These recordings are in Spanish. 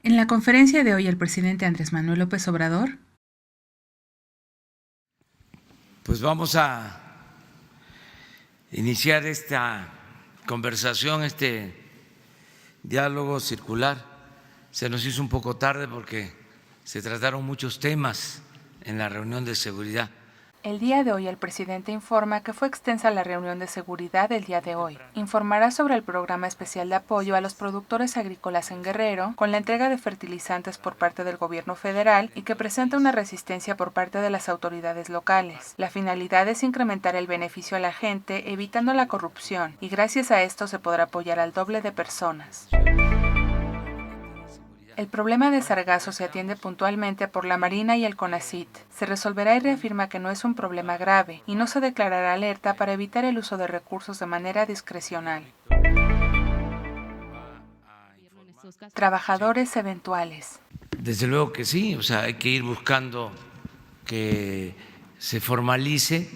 En la conferencia de hoy, el presidente Andrés Manuel López Obrador. Pues vamos a iniciar esta conversación, este diálogo circular. Se nos hizo un poco tarde porque se trataron muchos temas en la reunión de seguridad. El día de hoy el presidente informa que fue extensa la reunión de seguridad del día de hoy. Informará sobre el programa especial de apoyo a los productores agrícolas en Guerrero, con la entrega de fertilizantes por parte del gobierno federal y que presenta una resistencia por parte de las autoridades locales. La finalidad es incrementar el beneficio a la gente, evitando la corrupción, y gracias a esto se podrá apoyar al doble de personas. El problema de sargazo se atiende puntualmente por la Marina y el CONACYT. Se resolverá y reafirma que no es un problema grave y no se declarará alerta para evitar el uso de recursos de manera discrecional. Trabajadores eventuales. Desde luego que sí, hay que ir buscando que se formalice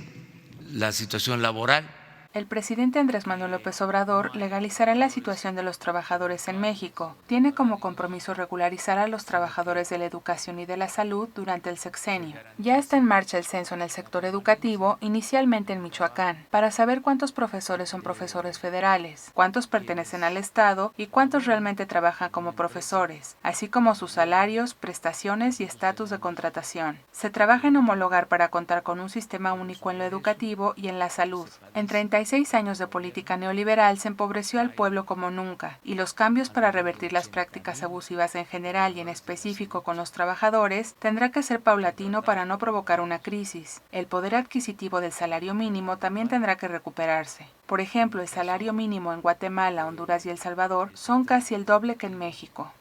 la situación laboral. El presidente Andrés Manuel López Obrador legalizará la situación de los trabajadores en México. Tiene como compromiso regularizar a los trabajadores de la educación y de la salud durante el sexenio. Ya está en marcha el censo en el sector educativo, inicialmente en Michoacán, para saber cuántos profesores son profesores federales, cuántos pertenecen al Estado y cuántos realmente trabajan como profesores, así como sus salarios, prestaciones y estatus de contratación. Se trabaja en homologar para contar con un sistema único en lo educativo y en la salud. En 36 años de política neoliberal se empobreció al pueblo como nunca, y los cambios para revertir las prácticas abusivas en general y en específico con los trabajadores tendrá que ser paulatino para no provocar una crisis. El poder adquisitivo del salario mínimo también tendrá que recuperarse. Por ejemplo, el salario mínimo en Guatemala, Honduras y El Salvador son casi el doble que en México.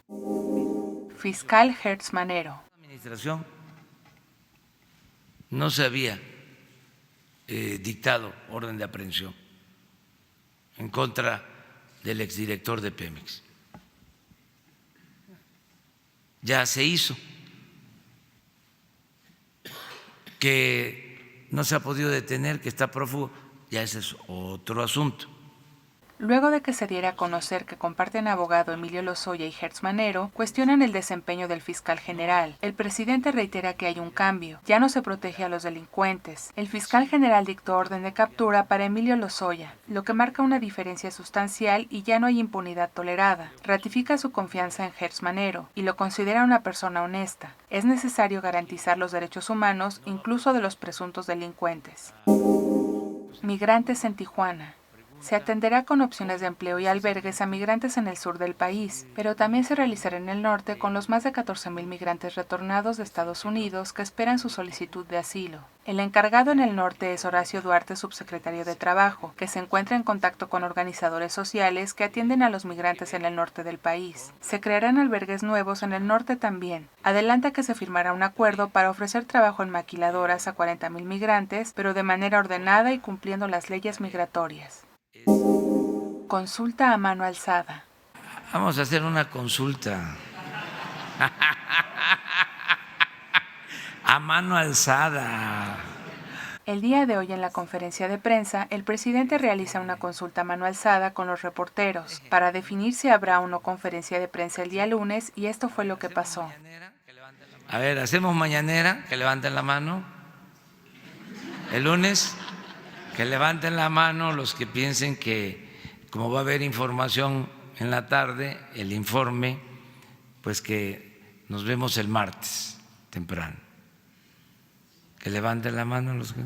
Fiscal Hertz Manero. La administración no se había dictado orden de aprehensión en contra del exdirector de Pemex. Ya se hizo. Que no se ha podido detener, que está prófugo, ya ese es otro asunto. Luego de que se diera a conocer que comparten abogado Emilio Lozoya y Hertz Manero, cuestionan el desempeño del fiscal general. El presidente reitera que hay un cambio, ya no se protege a los delincuentes. El fiscal general dictó orden de captura para Emilio Lozoya, lo que marca una diferencia sustancial y ya no hay impunidad tolerada. Ratifica su confianza en Hertz Manero y lo considera una persona honesta. Es necesario garantizar los derechos humanos, incluso de los presuntos delincuentes. Migrantes en Tijuana. Se atenderá con opciones de empleo y albergues a migrantes en el sur del país, pero también se realizará en el norte con los más de 14,000 migrantes retornados de Estados Unidos que esperan su solicitud de asilo. El encargado en el norte es Horacio Duarte, subsecretario de Trabajo, que se encuentra en contacto con organizadores sociales que atienden a los migrantes en el norte del país. Se crearán albergues nuevos en el norte también. Adelanta que se firmará un acuerdo para ofrecer trabajo en maquiladoras a 40,000 migrantes, pero de manera ordenada y cumpliendo las leyes migratorias. Consulta a mano alzada. Vamos a hacer una consulta a mano alzada. El día de hoy en la conferencia de prensa, el presidente realiza una consulta a mano alzada con los reporteros para definir si habrá o no conferencia de prensa el día lunes, y esto fue lo que pasó. A ver, hacemos mañanera, que levanten la mano. El lunes, que levanten la mano los que piensen que, como va a haber información en la tarde, el informe, pues que nos vemos el martes temprano. Que levanten la mano los que...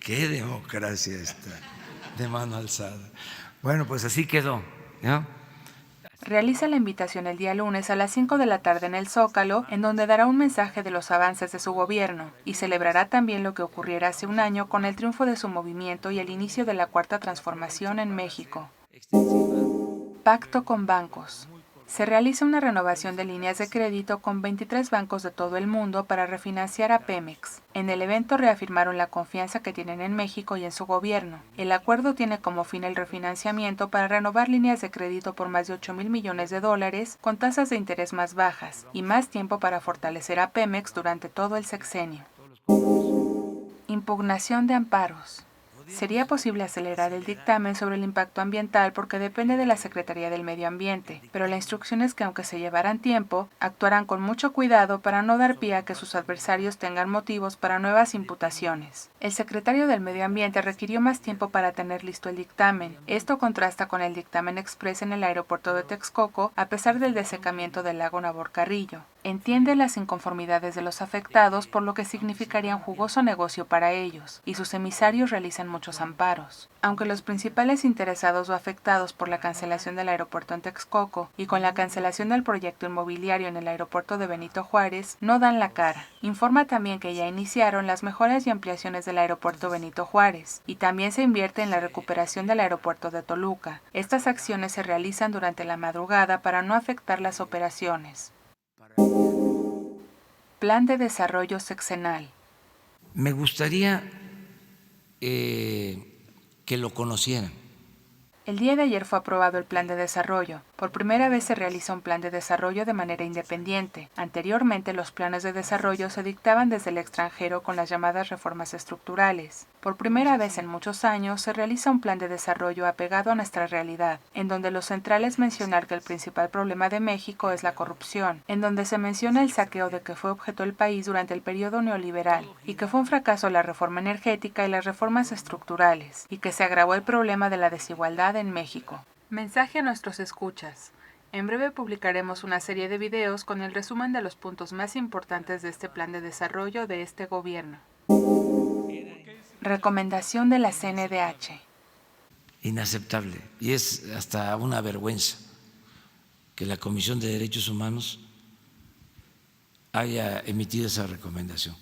Qué democracia esta, de mano alzada. Bueno, pues así quedó, ¿no? Realiza la invitación el día lunes a las 5 de la tarde en el Zócalo, en donde dará un mensaje de los avances de su gobierno, y celebrará también lo que ocurriera hace un año con el triunfo de su movimiento y el inicio de la Cuarta Transformación en México. Pacto con bancos. Se realiza una renovación de líneas de crédito con 23 bancos de todo el mundo para refinanciar a Pemex. En el evento reafirmaron la confianza que tienen en México y en su gobierno. El acuerdo tiene como fin el refinanciamiento para renovar líneas de crédito por más de 8,000 millones de dólares con tasas de interés más bajas y más tiempo para fortalecer a Pemex durante todo el sexenio. Impugnación de amparos. Sería posible acelerar el dictamen sobre el impacto ambiental porque depende de la Secretaría del Medio Ambiente, pero la instrucción es que aunque se llevarán tiempo, actuarán con mucho cuidado para no dar pie a que sus adversarios tengan motivos para nuevas imputaciones. El secretario del Medio Ambiente requirió más tiempo para tener listo el dictamen. Esto contrasta con el dictamen exprés en el aeropuerto de Texcoco a pesar del desecamiento del lago Navorcarrillo. Entiende las inconformidades de los afectados, por lo que significaría un jugoso negocio para ellos, y sus emisarios realizan muchos amparos. Aunque los principales interesados o afectados por la cancelación del aeropuerto en Texcoco y con la cancelación del proyecto inmobiliario en el aeropuerto de Benito Juárez no dan la cara. Informa también que ya iniciaron las mejoras y ampliaciones del aeropuerto Benito Juárez, y también se invierte en la recuperación del aeropuerto de Toluca. Estas acciones se realizan durante la madrugada para no afectar las operaciones. Plan de desarrollo sexenal. Me gustaría que lo conocieran. El día de ayer fue aprobado el Plan de Desarrollo. Por primera vez se realiza un plan de desarrollo de manera independiente. Anteriormente, los planes de desarrollo se dictaban desde el extranjero con las llamadas reformas estructurales. Por primera vez en muchos años, se realiza un plan de desarrollo apegado a nuestra realidad, en donde lo central es mencionar que el principal problema de México es la corrupción, en donde se menciona el saqueo de que fue objeto el país durante el periodo neoliberal, y que fue un fracaso la reforma energética y las reformas estructurales, y que se agravó el problema de la desigualdad en México. Mensaje a nuestros escuchas. En breve publicaremos una serie de videos con el resumen de los puntos más importantes de este plan de desarrollo de este gobierno. Recomendación de la CNDH. Inaceptable, y es hasta una vergüenza que la Comisión de Derechos Humanos haya emitido esa recomendación.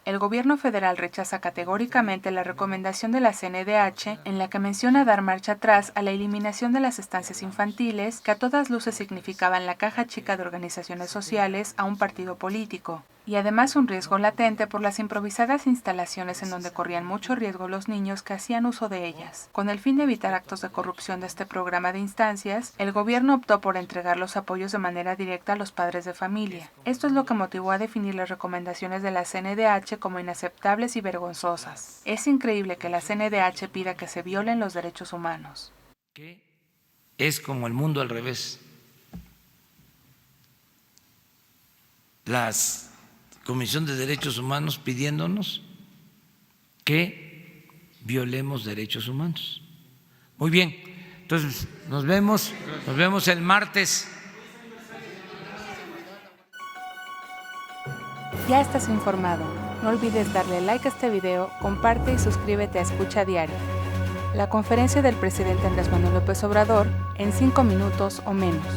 El gobierno federal rechaza categóricamente la recomendación de la CNDH en la que menciona dar marcha atrás a la eliminación de las estancias infantiles que a todas luces significaban la caja chica de organizaciones sociales a un partido político, y además un riesgo latente por las improvisadas instalaciones en donde corrían mucho riesgo los niños que hacían uso de ellas. Con el fin de evitar actos de corrupción de este programa de instancias, el gobierno optó por entregar los apoyos de manera directa a los padres de familia. Esto es lo que motivó a definir las recomendaciones de la CNDH como inaceptables y vergonzosas. Es increíble que la CNDH pida que se violen los derechos humanos. Es como el mundo al revés. Las Comisión de Derechos Humanos pidiéndonos que violemos derechos humanos. Muy bien, entonces nos vemos el martes. Ya estás informado. No olvides darle like a este video, comparte y suscríbete a Escucha Diario. La conferencia del presidente Andrés Manuel López Obrador en 5 minutos o menos.